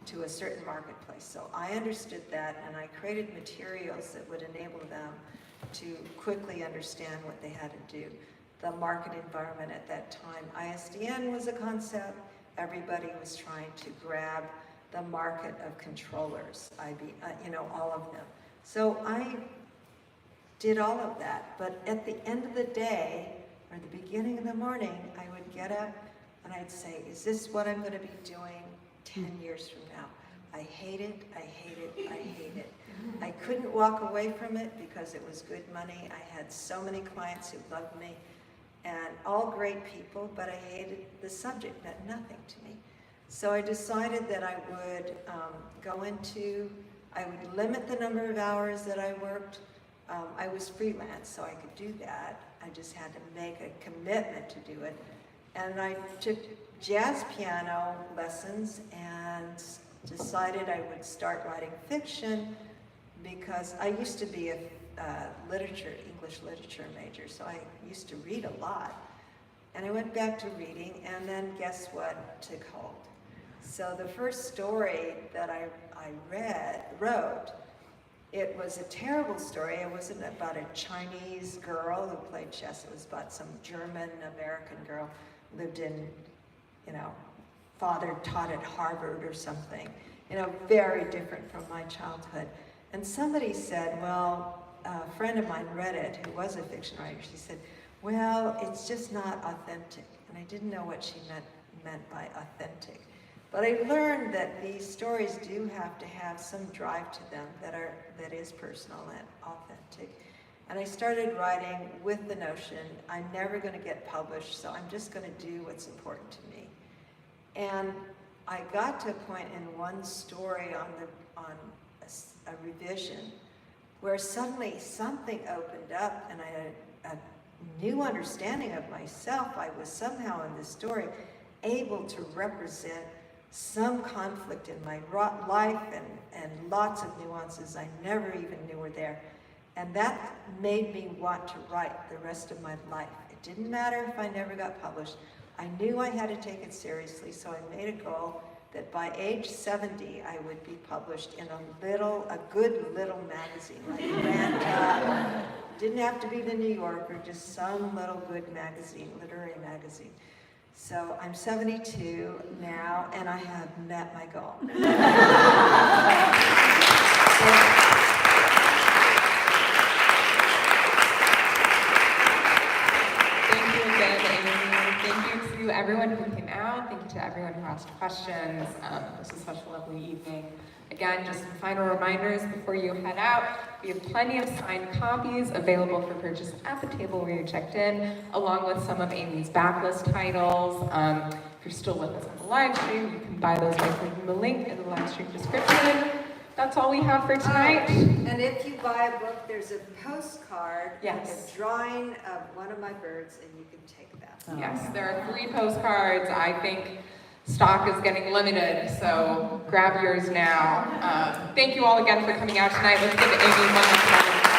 to a certain marketplace. So I understood that, and I created materials that would enable them to quickly understand what they had to do. The market environment at that time. ISDN was a concept. Everybody was trying to grab the market of controllers, all of them. So I did all of that, but at the end of the day, or the beginning of the morning, I would get up and I'd say, is this what I'm gonna be doing 10 years from now? I hate it, I hate it, I hate it. I couldn't walk away from it because it was good money. I had so many clients who loved me and all great people, but I hated the subject, meant nothing to me. So I decided that I would I would limit the number of hours that I worked. I was freelance, so I could do that. I just had to make a commitment to do it. And I took jazz piano lessons and decided I would start writing fiction because I used to be a English literature major, so I used to read a lot. And I went back to reading, and then guess what took hold? So the first story that I wrote, it was a terrible story. It wasn't about a Chinese girl who played chess. It was about some German-American girl who lived in, father taught at Harvard or something. Very different from my childhood. And somebody said, well, a friend of mine read it, who was a fiction writer. She said, well, it's just not authentic. And I didn't know what she meant by authentic. But I learned that these stories do have to have some drive to them that is personal and authentic. And I started writing with the notion, I'm never going to get published, so I'm just going to do what's important to me. And I got to a point in one story on a revision where suddenly something opened up and I had a new understanding of myself. I was somehow in this story able to represent some conflict in my life and lots of nuances I never even knew were there. And that made me want to write the rest of my life. It didn't matter if I never got published. I knew I had to take it seriously, so I made a goal that by age 70, I would be published in a good little magazine, like Random. Didn't have to be the New Yorker, just some little good magazine, literary magazine. So I'm 72 now, and I have met my goal. to everyone who came out. Thank you to everyone who asked questions. This was such a lovely evening. Again, just some final reminders before you head out. We have plenty of signed copies available for purchase at the table where you checked in, along with some of Amy's backlist titles. If you're still with us on the live stream, you can buy those by clicking the link in the live stream description. That's all we have for tonight. And if you buy a book, there's a postcard, Yes. a drawing of one of my birds, and you can take that. Yes, there are 3 postcards. I think stock is getting limited, so grab yours now. Thank you all again for coming out tonight. Let's give Amy one more time.